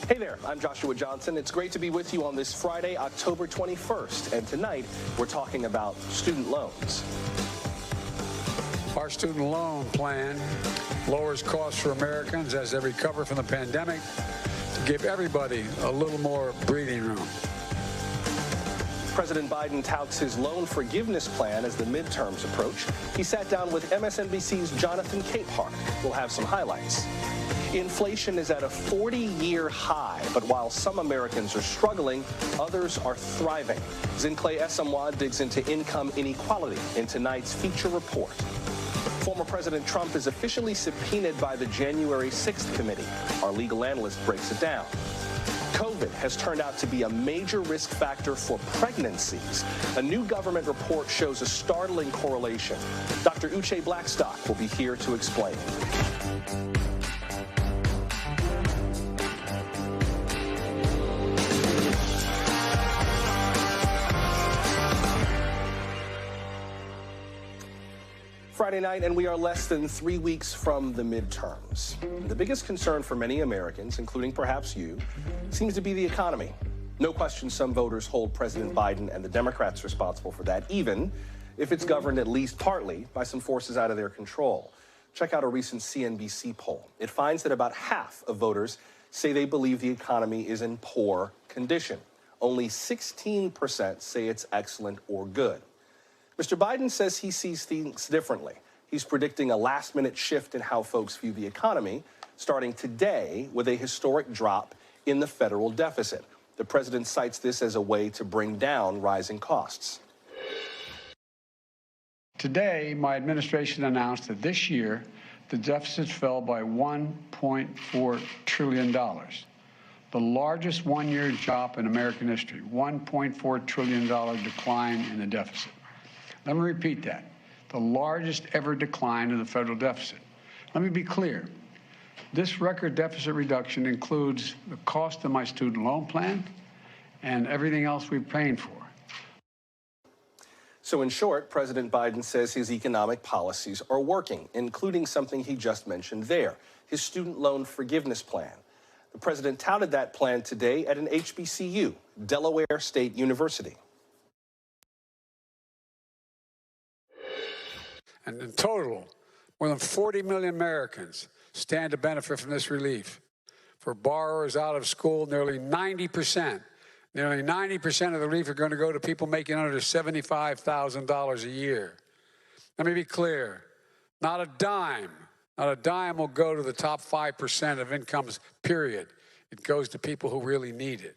Hey there, I'm Joshua Johnson. It's great to be with you on this Friday, October 21st. And tonight, we're talking about student loans. Our student loan plan lowers costs for Americans as they recover from the pandemic to give everybody a little more breathing room. President Biden touts his loan forgiveness plan as the midterms approach. He sat down with MSNBC's Jonathan Capehart. We'll have some highlights. Inflation is at a 40-year high, but while some Americans are struggling, others are thriving. Zincle Esamwa digs into income inequality in tonight's feature report. Former President Trump is officially subpoenaed by the January 6th committee. Our legal analyst breaks it down. COVID has turned out to be a major risk factor for pregnancies. A new government report shows a startling correlation. Dr. Uche Blackstock will be here to explain. Friday night, and we are less than 3 weeks from the midterms. The biggest concern for many Americans, including perhaps you, seems to be the economy. No question some voters hold President Biden and the Democrats responsible for that, even if it's governed at least partly by some forces out of their control. Check out a recent CNBC poll. It finds that about half of voters say they believe the economy is in poor condition. Only 16% say it's excellent or good. Mr. Biden says he sees things differently. He's predicting a last-minute shift in how folks view the economy, starting today with a historic drop in the federal deficit. The president cites this as a way to bring down rising costs. Today, my administration announced that this year, the deficit fell by $1.4 trillion, the largest one-year drop in American history, $1.4 trillion decline in the deficit. Let me repeat that. The largest ever decline in the federal deficit. Let me be clear. This record deficit reduction includes the cost of my student loan plan and everything else we're paying for. So in short, President Biden says his economic policies are working, including something he just mentioned there, his student loan forgiveness plan. The president touted that plan today at an HBCU, Delaware State University. And in total, more than 40 million Americans stand to benefit from this relief. For borrowers out of school, nearly 90% of the relief are going to go to people making under $75,000 a year. Let me be clear, not a dime will go to the top 5% of incomes, period. It goes to people who really need it.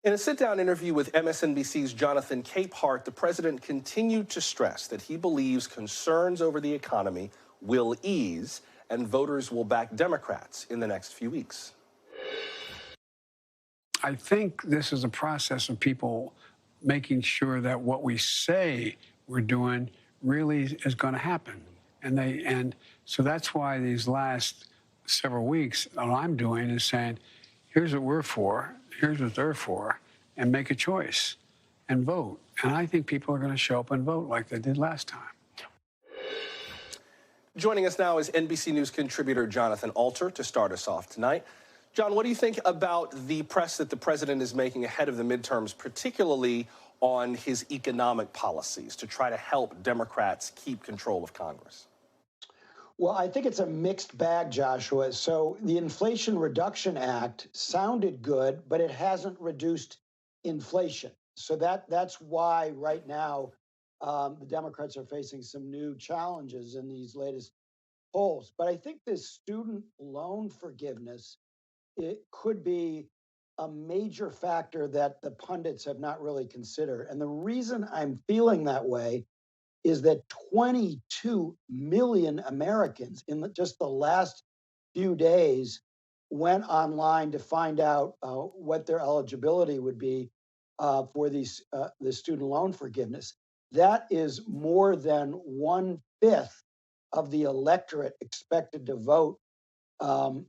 In a sit-down interview with MSNBC's Jonathan Capehart, the president continued to stress that he believes concerns over the economy will ease and voters will back Democrats in the next few weeks. I think this is a process of people making sure that what we say we're doing really is going to happen. And so that's why these last several weeks, all I'm doing is saying, here's what we're for, here's what they're for, and make a choice and vote. And I think people are going to show up and vote like they did last time. Joining us now is NBC News contributor Jonathan Alter to start us off tonight. John, what do you think about the press that the president is making ahead of the midterms, particularly on his economic policies to try to help Democrats keep control of Congress? Well, I think it's a mixed bag, Joshua. So the Inflation Reduction Act sounded good, but it hasn't reduced inflation. So that's why right now the Democrats are facing some new challenges in these latest polls. But I think this student loan forgiveness, it could be a major factor that the pundits have not really considered. And the reason I'm feeling that way is that 22 million Americans in just the last few days went online to find out what their eligibility would be for the student loan forgiveness. That is more than 1/5 of the electorate expected to vote, in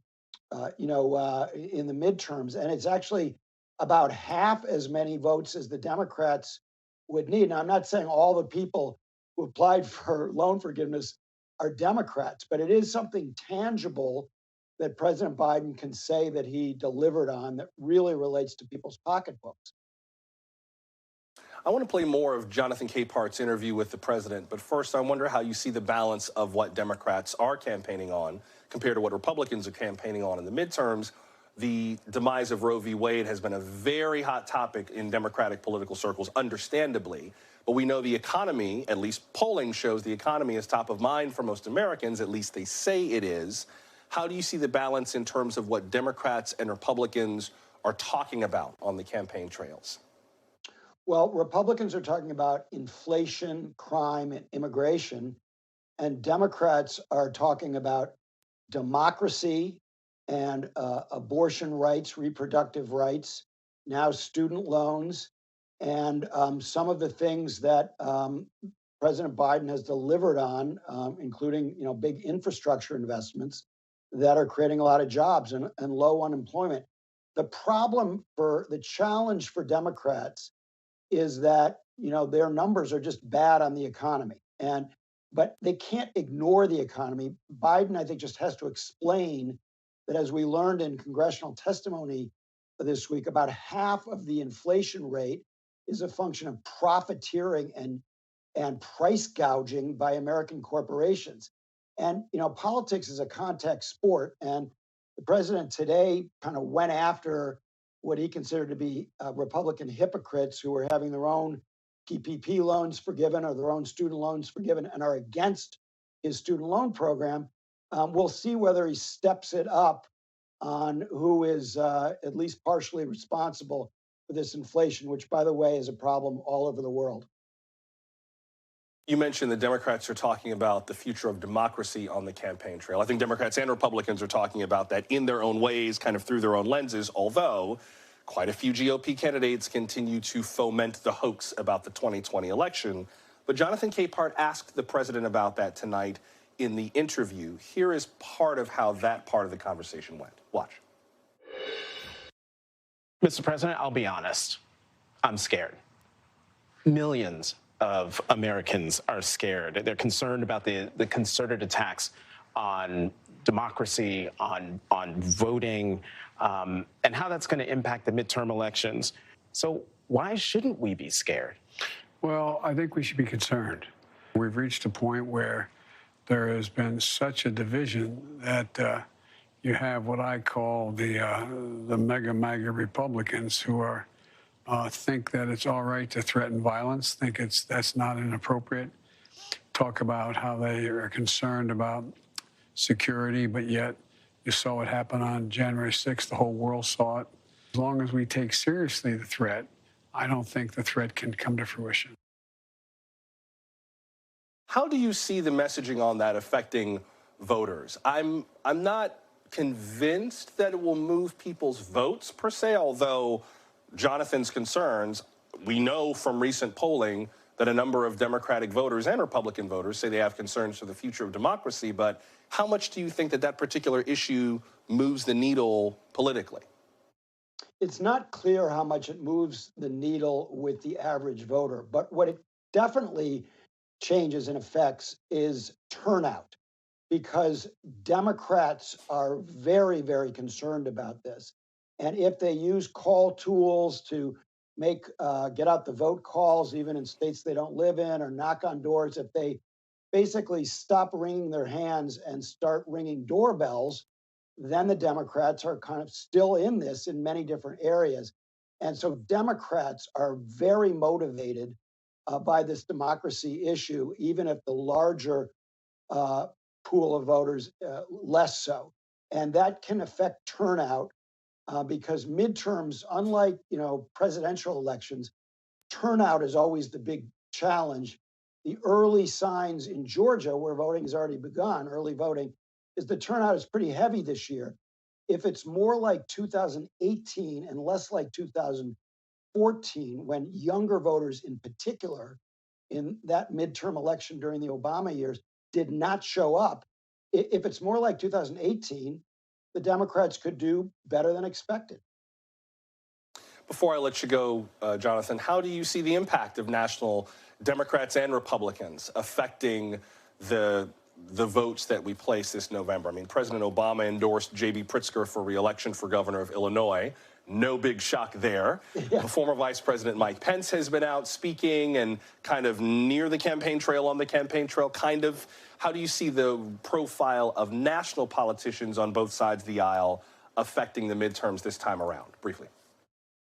the midterms, and it's actually about half as many votes as the Democrats would need. Now, I'm not saying all the people who applied for loan forgiveness are Democrats, but it is something tangible that President Biden can say that he delivered on that really relates to people's pocketbooks. I want to play more of Jonathan Capehart's interview with the president, but first I wonder how you see the balance of what Democrats are campaigning on compared to what Republicans are campaigning on in the midterms. The demise of Roe v. Wade has been a very hot topic in Democratic political circles, understandably. But we know the economy, at least polling shows the economy is top of mind for most Americans, at least they say it is. How do you see the balance in terms of what Democrats and Republicans are talking about on the campaign trails? Well, Republicans are talking about inflation, crime, and immigration, and Democrats are talking about democracy and abortion rights, reproductive rights, now student loans, and some of the things that President Biden has delivered on, including big infrastructure investments that are creating a lot of jobs and low unemployment. The challenge for Democrats is that their numbers are just bad on the economy, but they can't ignore the economy. Biden, I think, just has to explain that, as we learned in congressional testimony this week, about half of the inflation rate is a function of profiteering and price gouging by American corporations. And politics is a contact sport, and the president today kind of went after what he considered to be Republican hypocrites who are having their own PPP loans forgiven or their own student loans forgiven and are against his student loan program. We'll see whether he steps it up on who is at least partially responsible for this inflation, which, by the way, is a problem all over the world. You mentioned the Democrats are talking about the future of democracy on the campaign trail. I think Democrats and Republicans are talking about that in their own ways, kind of through their own lenses, although quite a few GOP candidates continue to foment the hoax about the 2020 election. But Jonathan Capehart asked the president about that tonight in the interview. Here is part of how that part of the conversation went. Watch. Mr. President, I'll be honest. I'm scared. Millions of Americans are scared. They're concerned about the concerted attacks on democracy, on voting, and how that's going to impact the midterm elections. So why shouldn't we be scared? Well, I think we should be concerned. We've reached a point where there has been such a division that you have what I call the mega MAGA Republicans who are think that it's all right to threaten violence, think that's not inappropriate, talk about how they are concerned about security, but yet you saw what happened on January 6th. The whole world saw it. As long as we take seriously the threat, I don't think the threat can come to fruition. How do you see the messaging on that affecting voters? I'm not convinced that it will move people's votes per se, although Jonathan's concerns, we know from recent polling that a number of Democratic voters and Republican voters say they have concerns for the future of democracy. But how much do you think that particular issue moves the needle politically? It's not clear how much it moves the needle with the average voter, but what it definitely changes and affects is turnout, because Democrats are very, very concerned about this. And if they use call tools to get out the vote calls, even in states they don't live in, or knock on doors, if they basically stop wringing their hands and start ringing doorbells, then the Democrats are kind of still in this in many different areas. And so Democrats are very motivated by this democracy issue, even if the larger pool of voters less so. And that can affect turnout. Because midterms, unlike presidential elections, turnout is always the big challenge. The early signs in Georgia, where voting has already begun, early voting, is the turnout is pretty heavy this year. If it's more like 2018 and less like 2014, when younger voters in particular in that midterm election during the Obama years did not show up, if it's more like 2018, the Democrats could do better than expected. Before I let you go, Jonathan, how do you see the impact of national Democrats and Republicans affecting the the votes that we place this November. I mean, President Obama endorsed J.B. Pritzker for re-election for governor of Illinois. No big shock there. Yeah. Former Vice President Mike Pence has been out speaking and kind of near the campaign trail, on the campaign trail, kind of. How do you see the profile of national politicians on both sides of the aisle affecting the midterms this time around? Briefly.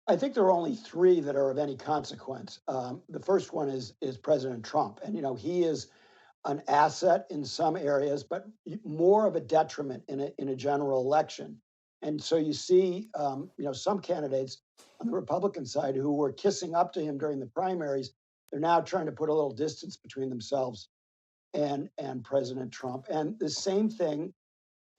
I think there are only three that are of any consequence. The first one is President Trump. And, he is an asset in some areas, but more of a detriment in a general election. And so you see, some candidates on the Republican side who were kissing up to him during the primaries, they're now trying to put a little distance between themselves and President Trump. And the same thing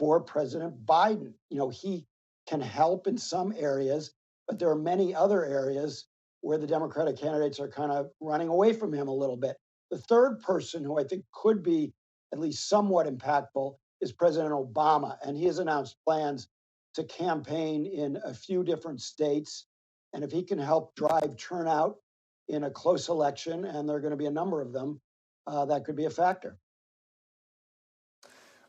for President Biden. He can help in some areas, but there are many other areas where the Democratic candidates are kind of running away from him a little bit. The third person who I think could be at least somewhat impactful is President Obama, and he has announced plans to campaign in a few different states. And if he can help drive turnout in a close election, and there are going to be a number of them, that could be a factor.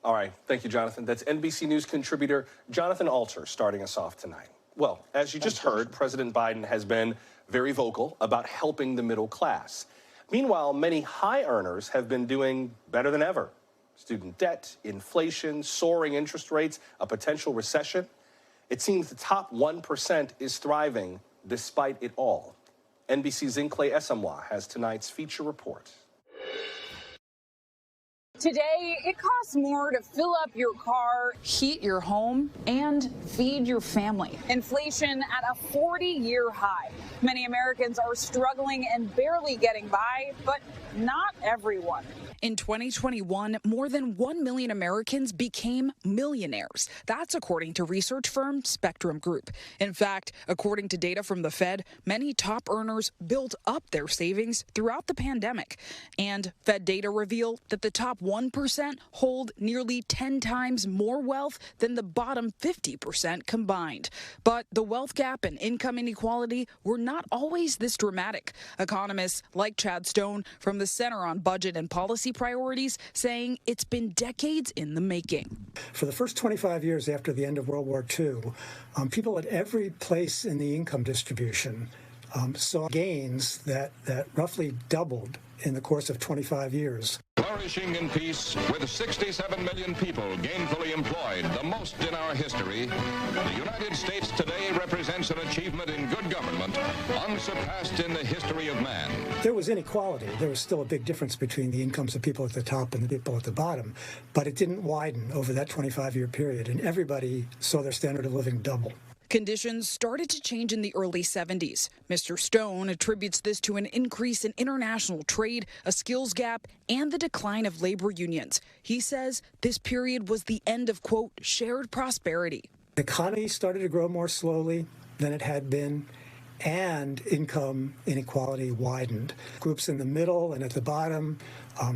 All right. Thank you, Jonathan. That's NBC News contributor Jonathan Alter starting us off tonight. Well, as you just heard, President Biden has been very vocal about helping the middle class. Meanwhile, many high earners have been doing better than ever. Student debt, inflation, soaring interest rates, a potential recession. It seems the top 1% is thriving despite it all. NBC's Zincle Esamwa has tonight's feature report. Today, it costs more to fill up your car, heat your home, and feed your family. Inflation at a 40-year high. Many Americans are struggling and barely getting by, but not everyone. In 2021, more than 1 million Americans became millionaires. That's according to research firm Spectrum Group. In fact, according to data from the Fed, many top earners built up their savings throughout the pandemic. And Fed data reveal that the top 1% hold nearly 10 times more wealth than the bottom 50% combined. But the wealth gap and income inequality were not always this dramatic. Economists like Chad Stone from the Center on Budget and Policy Priorities saying it's been decades in the making. For the first 25 years after the end of World War II, people at every place in the income distribution saw gains that roughly doubled in the course of 25 years. Flourishing in peace, with 67 million people gainfully employed, the most in our history, the United States today represents an achievement in good government unsurpassed in the history of man. There was inequality. There was still a big difference between the incomes of people at the top and the people at the bottom, but it didn't widen over that 25-year period, and everybody saw their standard of living double. Conditions started to change in the early 70s. Mr. Stone attributes this to an increase in international trade, a skills gap, and the decline of labor unions. He says this period was the end of, quote, shared prosperity. The economy started to grow more slowly than it had been, and income inequality widened. Groups in the middle and at the bottom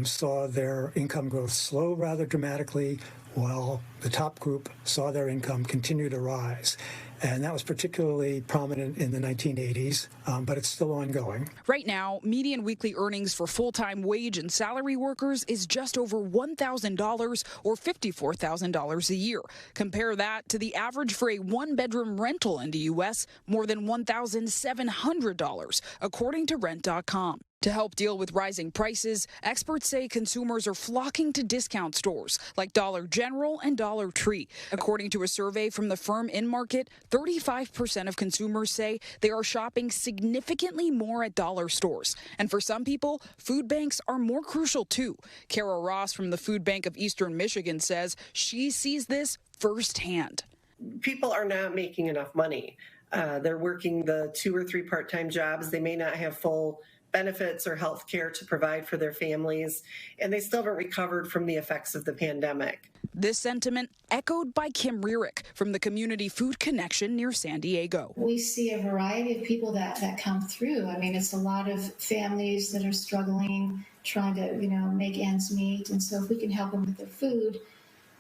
saw their income growth slow rather dramatically, while the top group saw their income continue to rise. And that was particularly prominent in the 1980s, but it's still ongoing. Right now, median weekly earnings for full-time wage and salary workers is just over $1,000 or $54,000 a year. Compare that to the average for a one-bedroom rental in the U.S., more than $1,700, according to Rent.com. To help deal with rising prices, experts say consumers are flocking to discount stores like Dollar General and Dollar Tree. According to a survey from the firm InMarket, 35% of consumers say they are shopping significantly more at dollar stores. And for some people, food banks are more crucial too. Kara Ross from the Food Bank of Eastern Michigan says she sees this firsthand. People are not making enough money. They're working the 2 or 3 part-time jobs. They may not have full benefits or health care to provide for their families, and they still haven't recovered from the effects of the pandemic. This sentiment echoed by Kim Rierick from the Community Food Connection near San Diego. We see a variety of people that come through. I mean, it's a lot of families that are struggling, trying to, make ends meet. And so if we can help them with their food,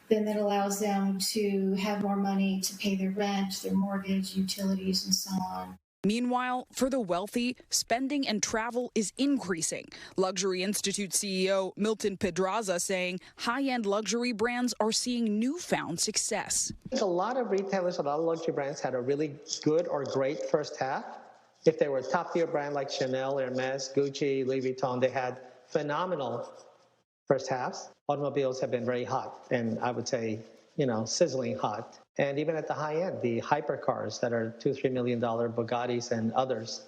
then that allows them to have more money to pay their rent, their mortgage, utilities, and so on. Meanwhile, for the wealthy, spending and travel is increasing. Luxury Institute CEO Milton Pedraza saying high-end luxury brands are seeing newfound success. A lot of retailers, a lot of luxury brands had a really good or great first half. If they were a top-tier brand like Chanel, Hermes, Gucci, Louis Vuitton, they had phenomenal first halves. Automobiles have been very hot, and I would say, sizzling hot. And even at the high end, the hypercars that are $2-3 million Bugattis and others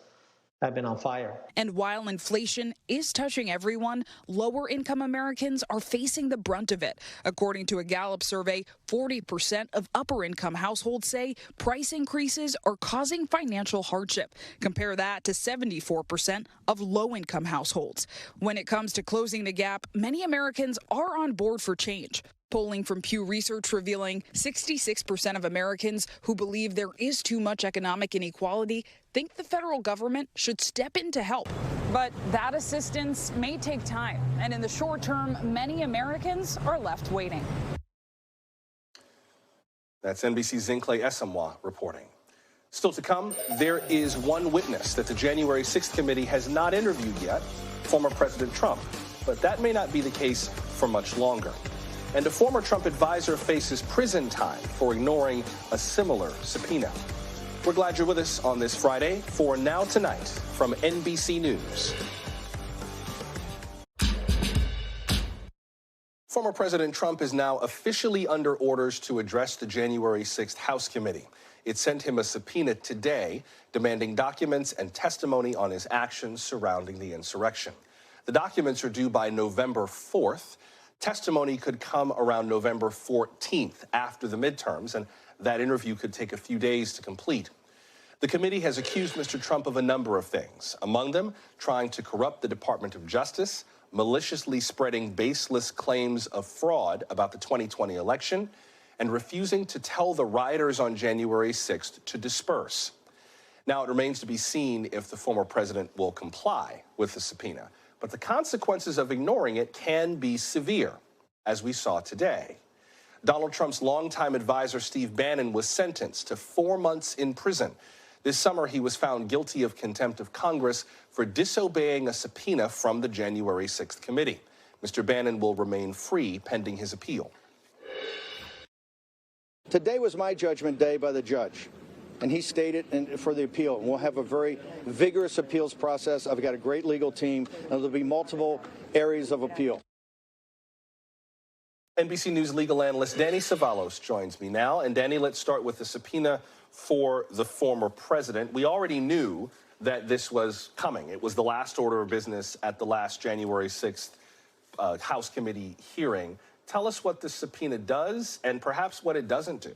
have been on fire. And while inflation is touching everyone, lower-income Americans are facing the brunt of it. According to a Gallup survey, 40% of upper-income households say price increases are causing financial hardship. Compare that to 74% of low-income households. When it comes to closing the gap, many Americans are on board for change. Polling from Pew Research revealing 66% of Americans who believe there is too much economic inequality think the federal government should step in to help. But that assistance may take time, and in the short term, many Americans are left waiting. That's NBC's Zincle Esamwa reporting. Still to come, there is one witness that the January 6th committee has not interviewed yet, former President Trump. But that may not be the case for much longer. And a former Trump advisor faces prison time for ignoring a similar subpoena. We're glad you're with us on this Friday for Now Tonight from NBC News. Former President Trump is now officially under orders to address the January 6th House Committee. It sent him a subpoena today demanding documents and testimony on his actions surrounding the insurrection. The documents are due by November 4th. Testimony could come around November 14th after the midterms, and that interview could take a few days to complete. The committee has accused Mr. Trump of a number of things, among them trying to corrupt the Department of Justice, maliciously spreading baseless claims of fraud about the 2020 election, and refusing to tell the rioters on January 6th to disperse. Now, it remains to be seen if the former president will comply with the subpoena. But the consequences of ignoring it can be severe, as we saw today. Donald Trump's longtime advisor, Steve Bannon, was sentenced to 4 months in prison. This summer, he was found guilty of contempt of Congress for disobeying a subpoena from the January 6th committee. Mr. Bannon will remain free pending his appeal. Today was my judgment day by the judge. And he stayed for the appeal. And we'll have a very vigorous appeals process. I've got a great legal team, and there'll be multiple areas of appeal. NBC News legal analyst Danny Savalos joins me now. And Danny, let's start with the subpoena for the former president. We already knew that this was coming. It was the last order of business at the last January 6th House Committee hearing. Tell us what the subpoena does and perhaps what it doesn't do.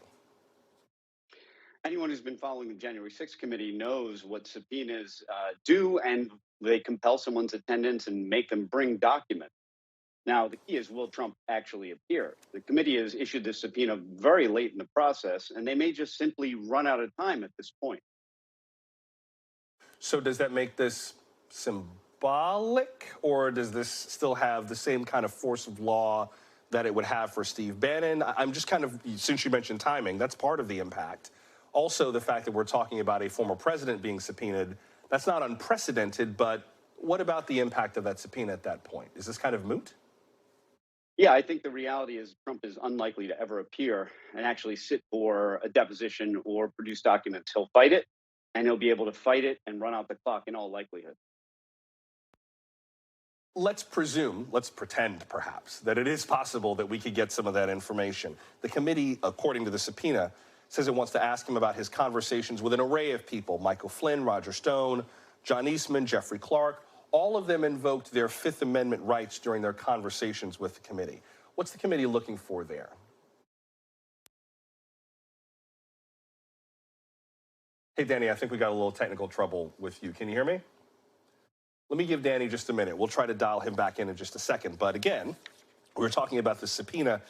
Anyone who's been following the January 6th committee knows what subpoenas do, and they compel someone's attendance and make them bring documents. Now, the key is, will Trump actually appear? The committee has issued this subpoena very late in the process, and they may just simply run out of time at this point. So does that make this symbolic, or does this still have the same kind of force of law that it would have for Steve Bannon? I'm just kind of, since you mentioned timing, that's part of the impact. Also, the fact that we're talking about a former president being subpoenaed, that's not unprecedented, but what about the impact of that subpoena at that point? Is this kind of moot? Yeah, I think the reality is Trump is unlikely to ever appear and actually sit for a deposition or produce documents. He'll fight it, and he'll be able to fight it and run out the clock in all likelihood. Let's pretend perhaps, that it is possible that we could get some of that information. The committee, according to the subpoena, says it wants to ask him about his conversations with an array of people: Michael Flynn, Roger Stone, John Eastman, Jeffrey Clark. All of them invoked their Fifth Amendment rights during their conversations with the committee. What's the committee looking for there? Hey, Danny, I think we got a little technical trouble with you. Can you hear me? Let me give Danny just a minute. We'll try to dial him back in just a second. But again, we're talking about the subpoena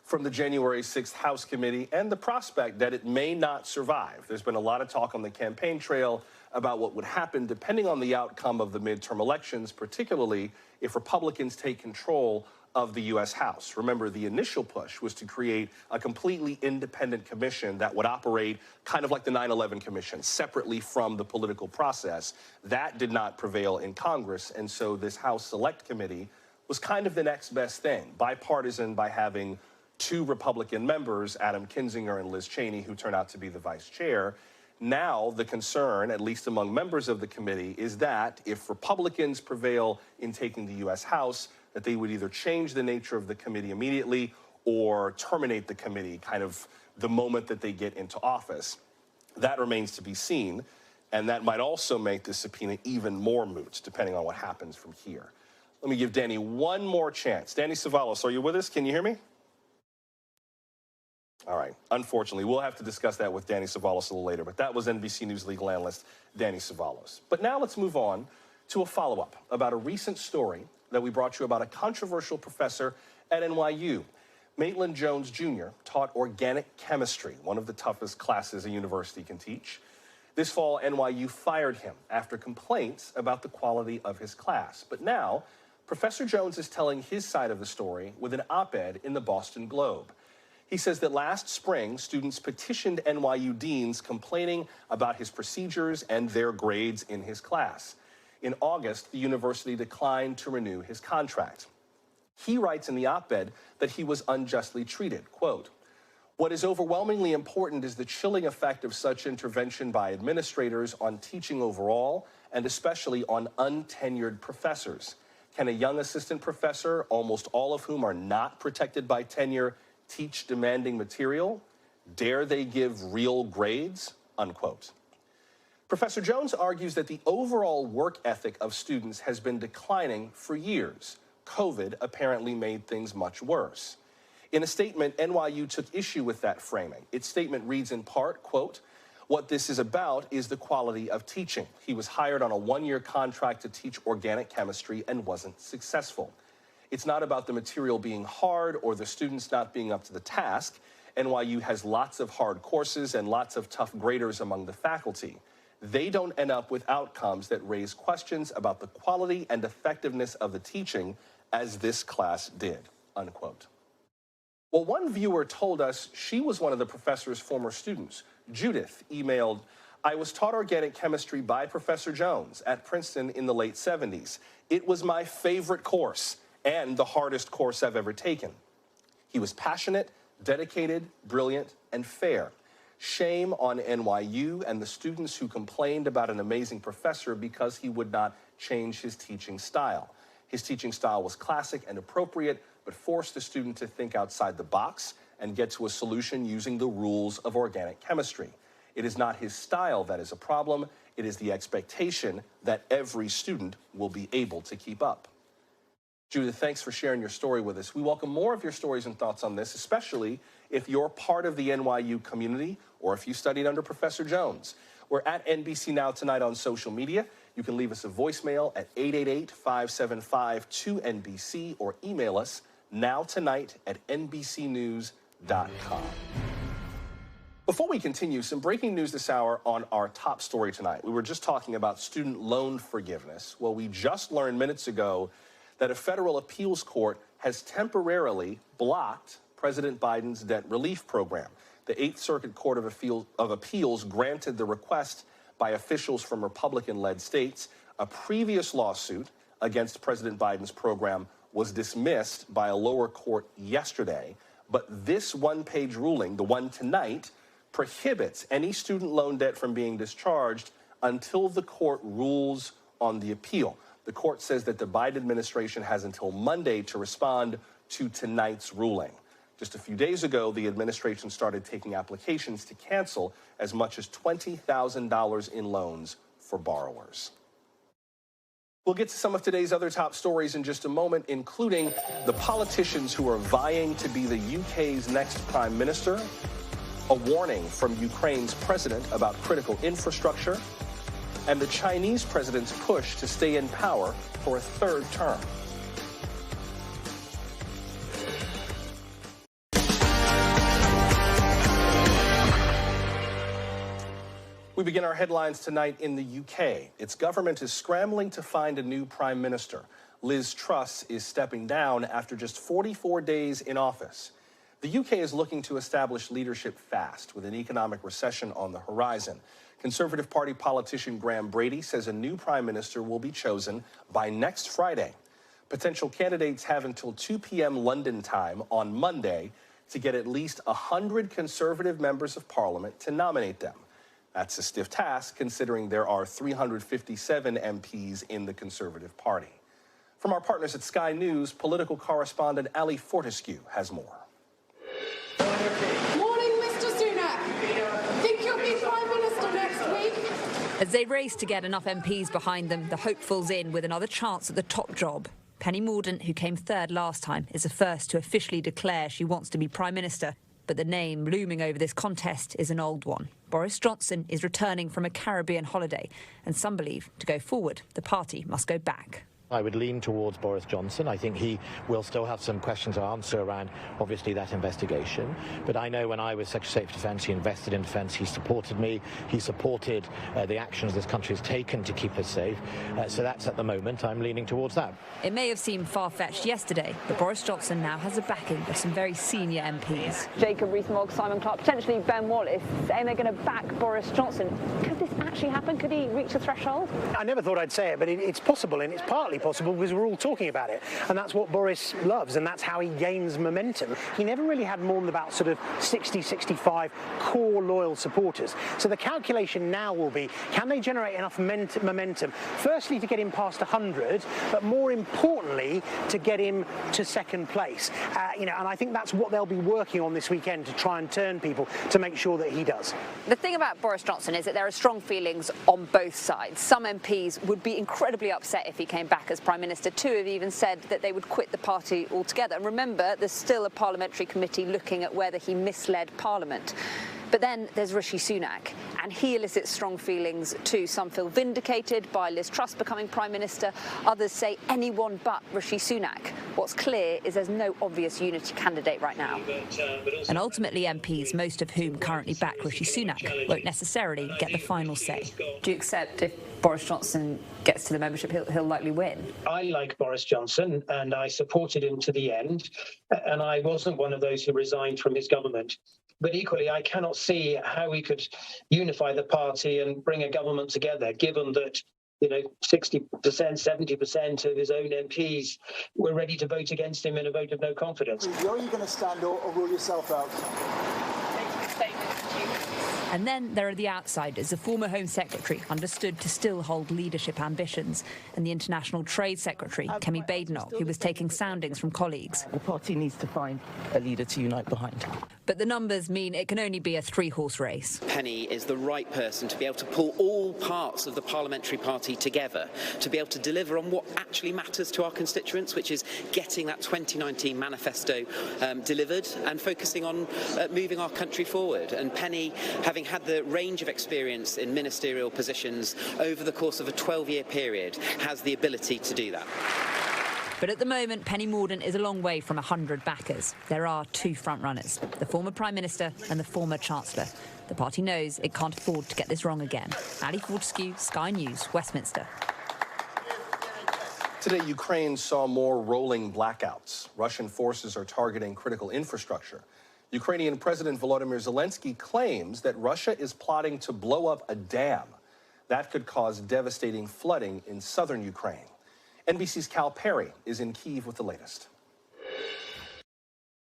from the January 6th House Committee and the prospect that it may not survive. There's been a lot of talk on the campaign trail about what would happen depending on the outcome of the midterm elections, particularly if Republicans take control of the U.S. House. Remember, the initial push was to create a completely independent commission that would operate kind of like the 9/11 Commission, separately from the political process. That did not prevail in Congress, and so this House Select Committee was kind of the next best thing, bipartisan by having two Republican members, Adam Kinzinger and Liz Cheney, who turned out to be the vice chair. Now, the concern, at least among members of the committee, is that if Republicans prevail in taking the U.S. House, that they would either change the nature of the committee immediately or terminate the committee kind of the moment that they get into office. That remains to be seen, and that might also make the subpoena even more moot, depending on what happens from here. Let me give Danny one more chance. Danny Savalos, are you with us? Can you hear me? All right. Unfortunately, we'll have to discuss that with Danny Savalos a little later, but that was NBC News legal analyst Danny Savalos. But now let's move on to a follow-up about a recent story that we brought you about a controversial professor at NYU. Maitland Jones Jr. taught organic chemistry, one of the toughest classes a university can teach. This fall, NYU fired him after complaints about the quality of his class. But now, Professor Jones is telling his side of the story with an op-ed in the Boston Globe. He says that last spring, students petitioned NYU deans complaining about his procedures and their grades in his class. In August, the university declined to renew his contract. He writes in the op-ed that he was unjustly treated. Quote, "What is overwhelmingly important is the chilling effect of such intervention by administrators on teaching overall, and especially on untenured professors. Can a young assistant professor, almost all of whom are not protected by tenure, teach demanding material? Dare they give real grades?" Unquote. Professor Jones argues that the overall work ethic of students has been declining for years. COVID apparently made things much worse. In a statement, NYU took issue with that framing. Its statement reads in part, quote, "What this is about is the quality of teaching. He was hired on a one-year contract to teach organic chemistry and wasn't successful. It's not about the material being hard or the students not being up to the task. NYU has lots of hard courses and lots of tough graders among the faculty. They don't end up with outcomes that raise questions about the quality and effectiveness of the teaching as this class did," unquote. Well, one viewer told us she was one of the professor's former students. Judith emailed, "I was taught organic chemistry by Professor Jones at Princeton in the late 70s. It was my favorite course and the hardest course I've ever taken. He was passionate, dedicated, brilliant, and fair. Shame on NYU and the students who complained about an amazing professor because he would not change his teaching style. His teaching style was classic and appropriate, but forced the student to think outside the box and get to a solution using the rules of organic chemistry. It is not his style that is a problem. It is the expectation that every student will be able to keep up." Judith, thanks for sharing your story with us. We welcome more of your stories and thoughts on this, especially if you're part of the NYU community or if you studied under Professor Jones. We're at NBC Now Tonight on social media. You can leave us a voicemail at 888-575-2NBC or email us nowtonight@nbcnews.com. Before we continue, some breaking news this hour on our top story tonight. We were just talking about student loan forgiveness. Well, we just learned minutes ago that a federal appeals court has temporarily blocked President Biden's debt relief program. The Eighth Circuit Court of Appeals granted the request by officials from Republican-led states. A previous lawsuit against President Biden's program was dismissed by a lower court yesterday. But this one-page ruling, the one tonight, prohibits any student loan debt from being discharged until the court rules on the appeal. The court says that the Biden administration has until Monday to respond to tonight's ruling. Just a few days ago, the administration started taking applications to cancel as much as $20,000 in loans for borrowers. We'll get to some of today's other top stories in just a moment, including the politicians who are vying to be the UK's next prime minister, a warning from Ukraine's president about critical infrastructure, and the Chinese president's push to stay in power for a third term. We begin our headlines tonight in the UK. Its government is scrambling to find a new prime minister. Liz Truss is stepping down after just 44 days in office. The UK is looking to establish leadership fast, with an economic recession on the horizon. Conservative Party politician Graham Brady says a new prime minister will be chosen by next Friday. Potential candidates have until 2 p.m. London time on Monday to get at least 100 Conservative members of Parliament to nominate them. That's a stiff task, considering there are 357 MPs in the Conservative Party. From our partners at Sky News, political correspondent Ali Fortescue has more. Morning, Mr. Sunak. Think you'll be Prime Minister next week? As they race to get enough MPs behind them, the hopefuls in with another chance at the top job. Penny Mordaunt, who came third last time, is the first to officially declare she wants to be Prime Minister. But the name looming over this contest is an old one. Boris Johnson is returning from a Caribbean holiday, and some believe to go forward, the party must go back. I would lean towards Boris Johnson. I think he will still have some questions to answer around, obviously, that investigation. But I know when I was Secretary of Defence, he invested in defence, he supported me, he supported the actions this country has taken to keep us safe. So that's, at the moment, I'm leaning towards that. It may have seemed far-fetched yesterday, but Boris Johnson now has the backing of some very senior MPs. Jacob Rees-Mogg, Simon Clarke, potentially Ben Wallace, saying they're going to back Boris Johnson. Could this actually happen? Could he reach the threshold? I never thought I'd say it, but it's possible, and it's partly possible because we're all talking about it, and that's what Boris loves, and that's how he gains momentum. He never really had more than about sort of 60, 65 core loyal supporters. So the calculation now will be, can they generate enough momentum, firstly to get him past 100, but more importantly to get him to second place. And I think that's what they'll be working on this weekend, to try and turn people to make sure that he does. The thing about Boris Johnson is that there are strong feelings on both sides. Some MPs would be incredibly upset if he came back as Prime Minister. Two have even said that they would quit the party altogether. And remember, there's still a parliamentary committee looking at whether he misled Parliament. But then there's Rishi Sunak, and he elicits strong feelings too. Some feel vindicated by Liz Truss becoming Prime Minister. Others say anyone but Rishi Sunak. What's clear is there's no obvious unity candidate right now. And ultimately MPs, most of whom currently back Rishi Sunak, won't necessarily get the final say. Do you accept if Boris Johnson gets to the membership, he'll likely win? I like Boris Johnson, and I supported him to the end, and I wasn't one of those who resigned from his government. But equally, I cannot see how he could unify the party and bring a government together, given that 60%, 70% of his own MPs were ready to vote against him in a vote of no confidence. Are you going to stand or rule yourself out? And then there are the outsiders, the former Home Secretary, understood to still hold leadership ambitions, and the International Trade Secretary, Kemi Badenoch, who was taking soundings from colleagues. The party needs to find a leader to unite behind. But the numbers mean it can only be a three-horse race. Penny is the right person to be able to pull all parts of the parliamentary party together, to be able to deliver on what actually matters to our constituents, which is getting that 2019 manifesto delivered and focusing on moving our country forward. And Penny, having had the range of experience in ministerial positions over the course of a 12-year period, has the ability to do that. But at the moment, Penny Mordaunt is a long way from 100 backers. There are two frontrunners, the former Prime Minister and the former Chancellor. The party knows it can't afford to get this wrong again. Ali Fortescue, Sky News, Westminster. Today, Ukraine saw more rolling blackouts. Russian forces are targeting critical infrastructure. Ukrainian President Volodymyr Zelensky claims that Russia is plotting to blow up a dam. That could cause devastating flooding in southern Ukraine. NBC's Cal Perry is in Kyiv with the latest.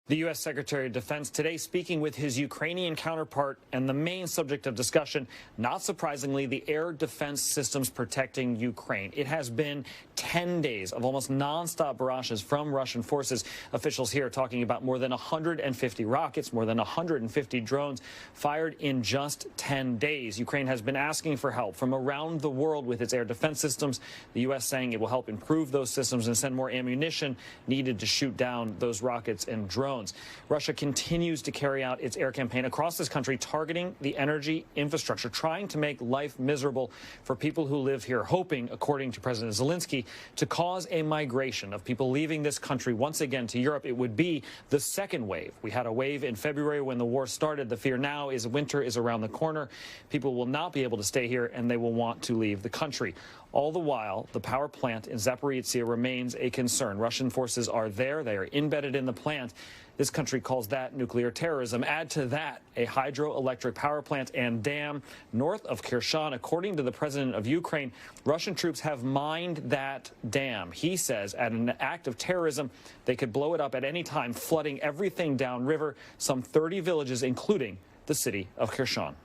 The U.S. Secretary of Defense today speaking with his Ukrainian counterpart, and the main subject of discussion, not surprisingly, the air defense systems protecting Ukraine. It has been 10 days of almost nonstop barrages from Russian forces. Officials here talking about more than 150 rockets, more than 150 drones fired in just 10 days. Ukraine has been asking for help from around the world with its air defense systems. The U.S. saying it will help improve those systems and send more ammunition needed to shoot down those rockets and drones. drones. Russia continues to carry out its air campaign across this country, targeting the energy infrastructure, trying to make life miserable for people who live here, hoping, according to President Zelensky, to cause a migration of people leaving this country once again to Europe. It would be the second wave. We had a wave in February when the war started. The fear now is winter is around the corner. People will not be able to stay here, and they will want to leave the country. All the while, the power plant in Zaporizhzhia remains a concern. Russian forces are there. They are embedded in the plant. This country calls that nuclear terrorism. Add to that a hydroelectric power plant and dam north of Kherson. According to the president of Ukraine, Russian troops have mined that dam. He says at an act of terrorism, they could blow it up at any time, flooding everything downriver, some 30 villages, including the city of Kherson.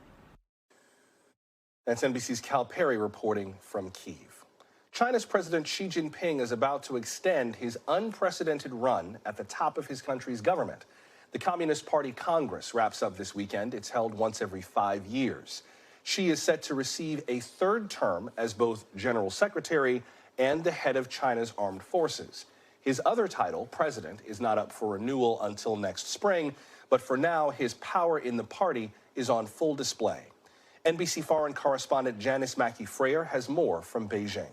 That's NBC's Cal Perry reporting from Kyiv. China's President Xi Jinping is about to extend his unprecedented run at the top of his country's government. The Communist Party Congress wraps up this weekend. It's held once every 5 years. Xi is set to receive a third term as both General Secretary and the head of China's armed forces. His other title, president, is not up for renewal until next spring, but for now, his power in the party is on full display. NBC foreign correspondent Janice Mackey-Freyer has more from Beijing.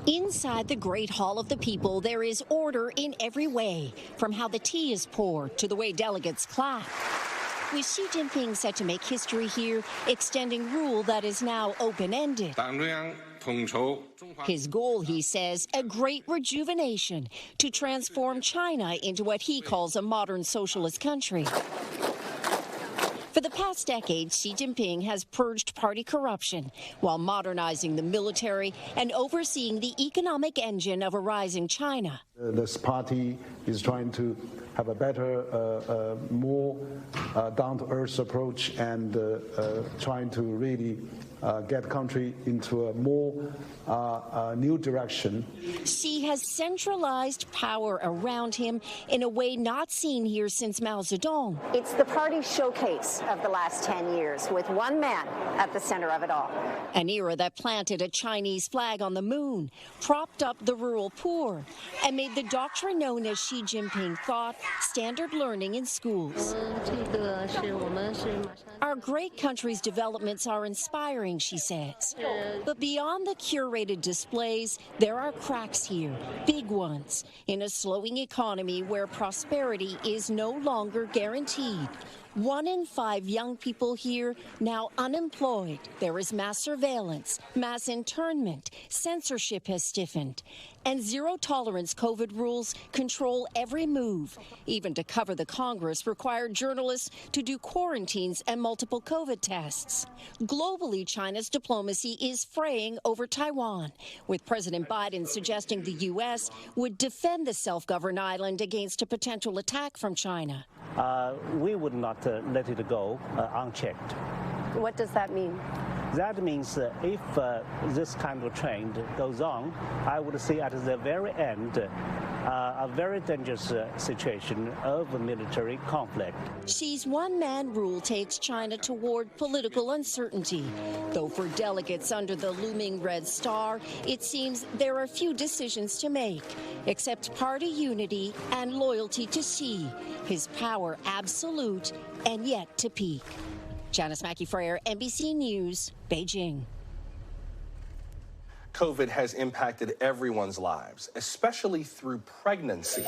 Inside the Great Hall of the People, there is order in every way, from how the tea is poured to the way delegates clap. With Xi Jinping set to make history here, extending rule that is now open-ended. His goal, he says, a great rejuvenation to transform China into what he calls a modern socialist country. For the past decade, Xi Jinping has purged party corruption while modernizing the military and overseeing the economic engine of a rising China. This party is trying to have a better, more down-to-earth approach and trying to really get the country into a more new direction. Xi has centralized power around him in a way not seen here since Mao Zedong. It's the party showcase of the last 10 years, with one man at the center of it all. An era that planted a Chinese flag on the moon, propped up the rural poor, and made the doctrine known as Xi Jinping thought standard learning in schools. Our great country's developments are inspiring, she says. But beyond the curated displays, there are cracks here, big ones, in a slowing economy where prosperity is no longer guaranteed. 1 in 5 young people here now unemployed. There is mass surveillance, mass internment, censorship has stiffened, and zero-tolerance COVID rules control every move. Even to cover the Congress required journalists to do quarantines and multiple COVID tests. Globally, China's diplomacy is fraying over Taiwan, with President Biden suggesting the U.S. would defend the self-governed island against a potential attack from China. We would not let it go unchecked. What does that mean? That means if this kind of trend goes on, I would see at the very end a very dangerous situation of a military conflict. Xi's one-man rule takes China toward political uncertainty. Though for delegates under the looming red star, it seems there are few decisions to make, except party unity and loyalty to Xi, his power absolute and yet to peak. Janice Mackey-Freyer, NBC News, Beijing. COVID has impacted everyone's lives, especially through pregnancies.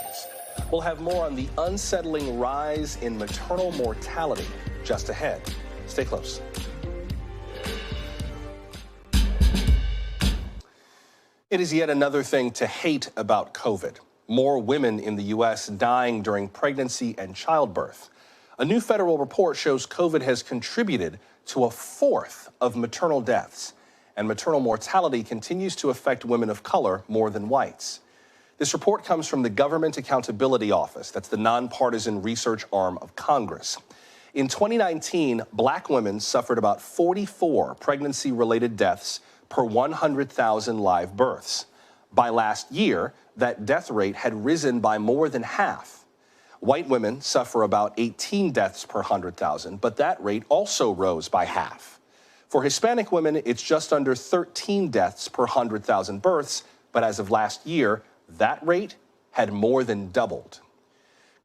We'll have more on the unsettling rise in maternal mortality just ahead. Stay close. It is yet another thing to hate about COVID. More women in the U.S. dying during pregnancy and childbirth. A new federal report shows COVID has contributed to a fourth of maternal deaths, and maternal mortality continues to affect women of color more than whites. This report comes from the Government Accountability Office. That's the nonpartisan research arm of Congress. In 2019, black women suffered about 44 pregnancy-related deaths per 100,000 live births. By last year, that death rate had risen by more than half. White women suffer about 18 deaths per 100,000, but that rate also rose by half. For Hispanic women, it's just under 13 deaths per 100,000 births, but as of last year, that rate had more than doubled.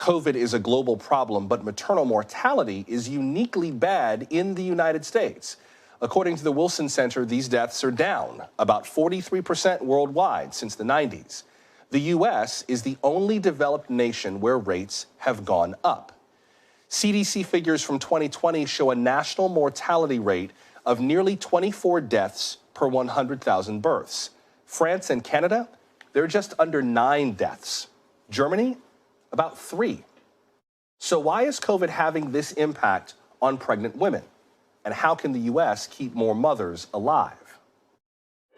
COVID is a global problem, but maternal mortality is uniquely bad in the United States. According to the Wilson Center, these deaths are down about 43% worldwide since the 90s. The U.S. is the only developed nation where rates have gone up. CDC figures from 2020 show a national mortality rate of nearly 24 deaths per 100,000 births. France and Canada, they're just under 9 deaths. Germany, about 3. So why is COVID having this impact on pregnant women? And how can the U.S. keep more mothers alive?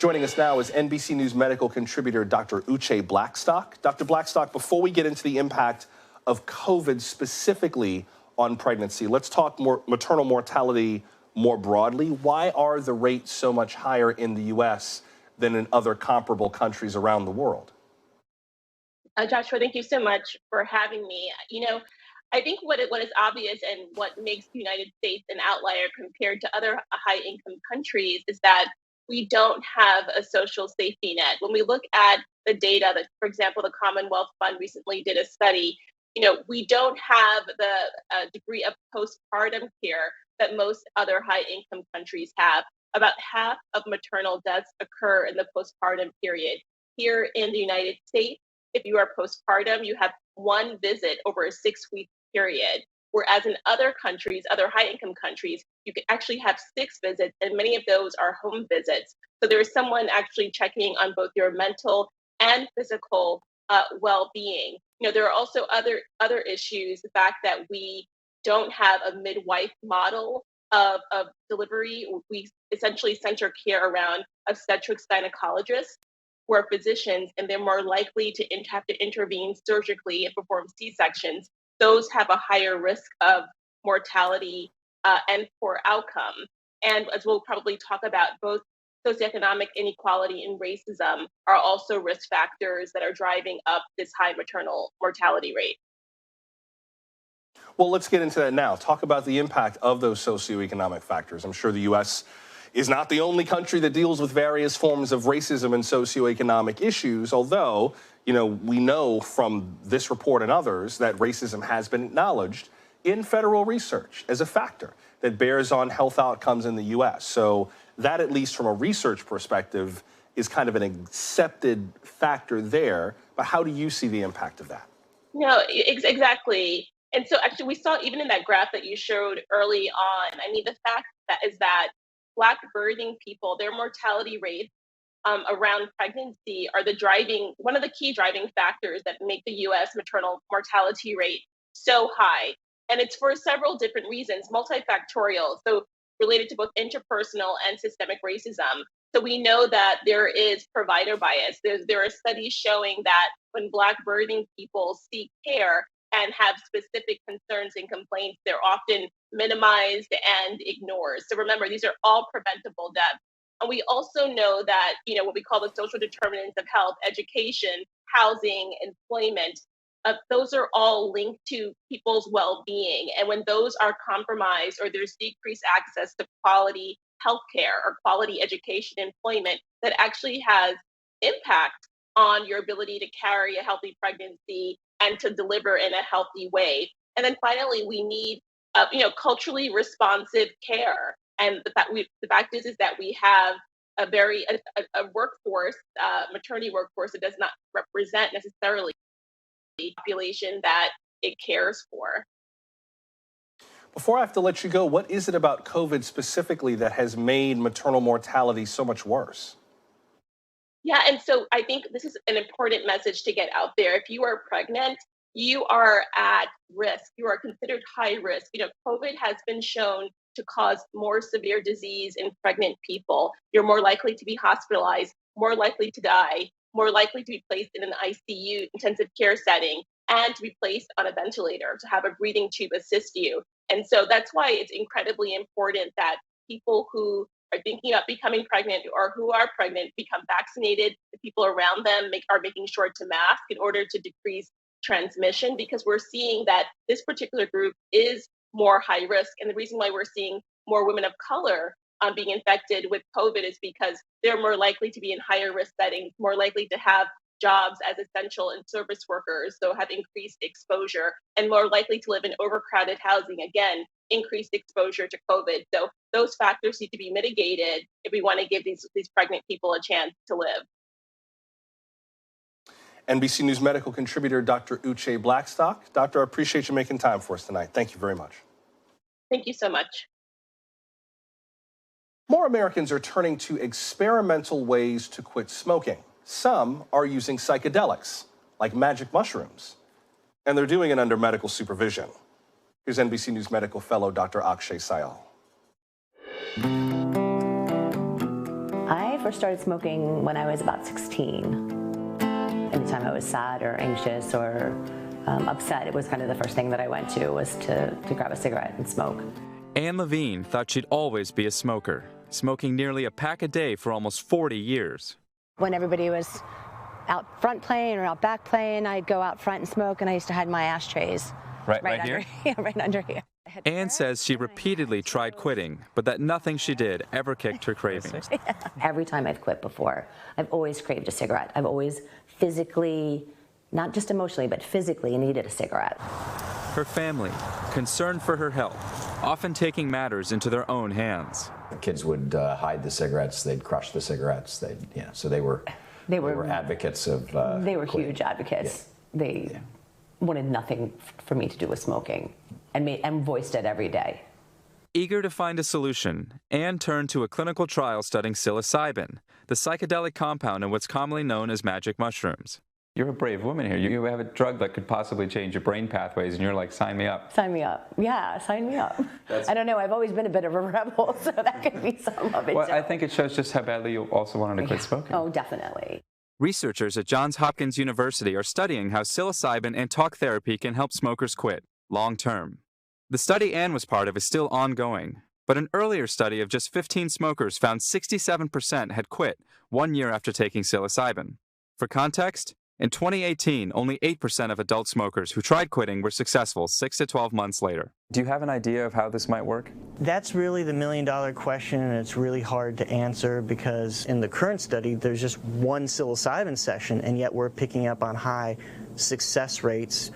Joining us now is NBC News medical contributor Dr. Uche Blackstock. Dr. Blackstock, before we get into the impact of COVID specifically on pregnancy, let's talk more maternal mortality more broadly. Why are the rates so much higher in the U.S. than in other comparable countries around the world? Joshua, thank you so much for having me. I think what is obvious and what makes the United States an outlier compared to other high-income countries is that we don't have a social safety net. When we look at the data that, for example, the Commonwealth Fund recently did a study, we don't have the degree of postpartum care that most other high-income countries have. About half of maternal deaths occur in the postpartum period. Here in the United States, if you are postpartum, you have 1 visit over a 6-week period. Whereas in other countries, other high-income countries, you can actually have 6 visits, and many of those are home visits. So there is someone actually checking on both your mental and physical well-being. There are also other issues. The fact that we don't have a midwife model of delivery. We essentially center care around obstetrics gynecologists, who are physicians, and they're more likely to have to intervene surgically and perform C-sections. Those have a higher risk of mortality and poor outcome. And as we'll probably talk about, both socioeconomic inequality and racism are also risk factors that are driving up this high maternal mortality rate. Well, let's get into that now. Talk about the impact of those socioeconomic factors. I'm sure the U.S. is not the only country that deals with various forms of racism and socioeconomic issues, although, we know from this report and others that racism has been acknowledged in federal research as a factor that bears on health outcomes in the U.S. So that, at least from a research perspective, is kind of an accepted factor there. But how do you see the impact of that? No, exactly. And so actually we saw even in that graph that you showed early on, the fact is that Black birthing people, their mortality rates around pregnancy are one of the key driving factors that make the U.S. maternal mortality rate so high. And it's for several different reasons, multifactorial, so related to both interpersonal and systemic racism. So we know that there is provider bias. There are studies showing that when Black birthing people seek care and have specific concerns and complaints, they're often minimized and ignored. So remember, these are all preventable deaths. And we also know that, what we call the social determinants of health, education, housing, employment, those are all linked to people's well-being. And when those are compromised or there's decreased access to quality healthcare or quality education, employment, that actually has impact on your ability to carry a healthy pregnancy and to deliver in a healthy way. And then finally, we need, culturally responsive care. And the fact is that we have a workforce, maternity workforce that does not represent necessarily the population that it cares for. Before I have to let you go, what is it about COVID specifically that has made maternal mortality so much worse? Yeah, and so I think this is an important message to get out there. If you are pregnant, you are at risk. You are considered high risk. COVID has been shown to cause more severe disease in pregnant people. You're more likely to be hospitalized, more likely to die, more likely to be placed in an ICU, intensive care setting, and to be placed on a ventilator, to have a breathing tube assist you. And so that's why it's incredibly important that people who are thinking about becoming pregnant or who are pregnant become vaccinated. The people around them are making sure to mask in order to decrease transmission, because we're seeing that this particular group is more high risk. And the reason why we're seeing more women of color being infected with COVID is because they're more likely to be in higher risk settings, more likely to have jobs as essential and service workers, so have increased exposure, and more likely to live in overcrowded housing, again, increased exposure to COVID. So those factors need to be mitigated if we want to give these pregnant people a chance to live. NBC News medical contributor Dr. Uche Blackstock. Doctor, I appreciate you making time for us tonight. Thank you very much. Thank you so much. More Americans are turning to experimental ways to quit smoking. Some are using psychedelics, like magic mushrooms, and they're doing it under medical supervision. Here's NBC News medical fellow Dr. Akshay Sayal. I first started smoking when I was about 16. Anytime I was sad or anxious or upset, it was kind of the first thing that I went to was to grab a cigarette and smoke. Anne Levine thought she'd always be a smoker, smoking nearly a pack a day for almost 40 years. When everybody was out front playing or out back playing, I'd go out front and smoke, and I used to hide my ashtrays. Right under here? Yeah, right under here. Anne says she repeatedly tried quitting, but that nothing she did ever kicked her cravings. Every time I've quit before, I've always craved a cigarette. I've always physically, not just emotionally, but physically needed a cigarette. Her family, concerned for her health, often taking matters into their own hands. Kids would hide the cigarettes, they'd crush the cigarettes, so they were advocates of They were quitting. huge advocates. Yeah. They wanted nothing for me to do with smoking and voiced it every day. Eager to find a solution, Anne turned to a clinical trial studying psilocybin, the psychedelic compound in what's commonly known as magic mushrooms. You're a brave woman here. You have a drug that could possibly change your brain pathways, and you're like, sign me up. Sign me up. Yeah, sign me up. I don't know. I've always been a bit of a rebel, so that could be some of it. Well, too. I think it shows just how badly you also wanted to quit smoking. Oh, definitely. Researchers at Johns Hopkins University are studying how psilocybin and talk therapy can help smokers quit, long term. The study Anne was part of is still ongoing, but an earlier study of just 15 smokers found 67% had quit 1 year after taking psilocybin. For context, in 2018, only 8% of adult smokers who tried quitting were successful 6 to 12 months later. Do you have an idea of how this might work? That's really the million-dollar question, and it's really hard to answer because in the current study, there's just one psilocybin session, and yet we're picking up on high success rates.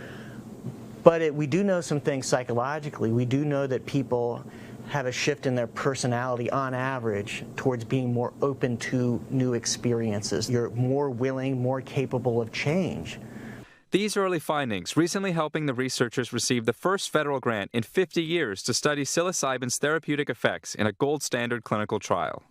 But we do know some things psychologically. We do know that people have a shift in their personality on average towards being more open to new experiences. You're more willing, more capable of change. These early findings recently helping the researchers receive the first federal grant in 50 years to study psilocybin's therapeutic effects in a gold standard clinical trial.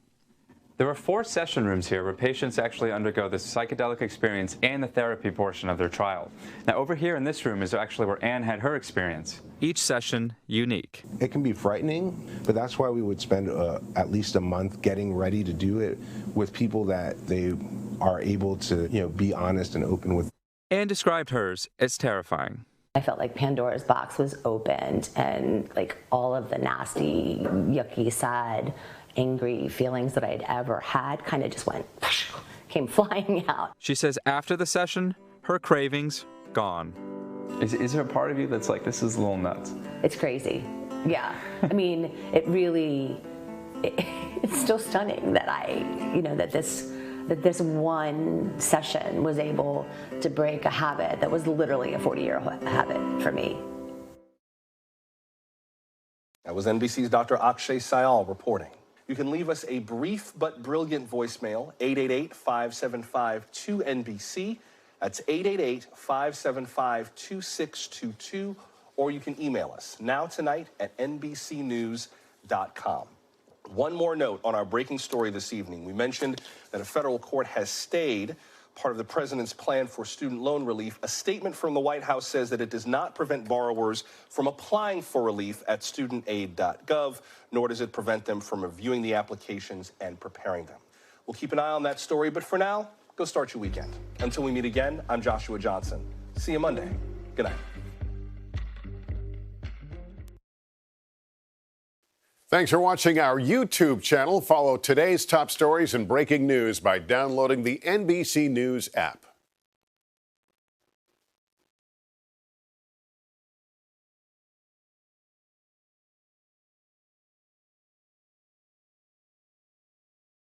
There are 4 session rooms here where patients actually undergo the psychedelic experience and the therapy portion of their trial. Now, over here in this room is actually where Anne had her experience. Each session unique. It can be frightening, but that's why we would spend at least a month getting ready to do it with people that they are able to, be honest and open with. Anne described hers as terrifying. I felt like Pandora's box was opened, and like all of the nasty, yucky, sad, angry feelings that I'd ever had kind of just came flying out. She says after the session, her cravings gone. Is there a part of you that's like, this is a little nuts? It's crazy. Yeah. I mean, it's still stunning that that this one session was able to break a habit that was literally a 40-year habit for me. That was NBC's Dr. Akshay Sayal reporting. You can leave us a brief but brilliant voicemail, 888-575-2NBC. That's 888-575-2622. Or you can email us now tonight at NBCnews.com. One more note on our breaking story this evening. We mentioned that a federal court has stayed part of the president's plan for student loan relief. A statement from the White House says that it does not prevent borrowers from applying for relief at studentaid.gov, nor does it prevent them from reviewing the applications and preparing them. We'll keep an eye on that story, but for now, go start your weekend. Until we meet again, I'm Joshua Johnson. See you Monday. Good night. Thanks for watching our YouTube channel. Follow today's top stories and breaking news by downloading the NBC News app.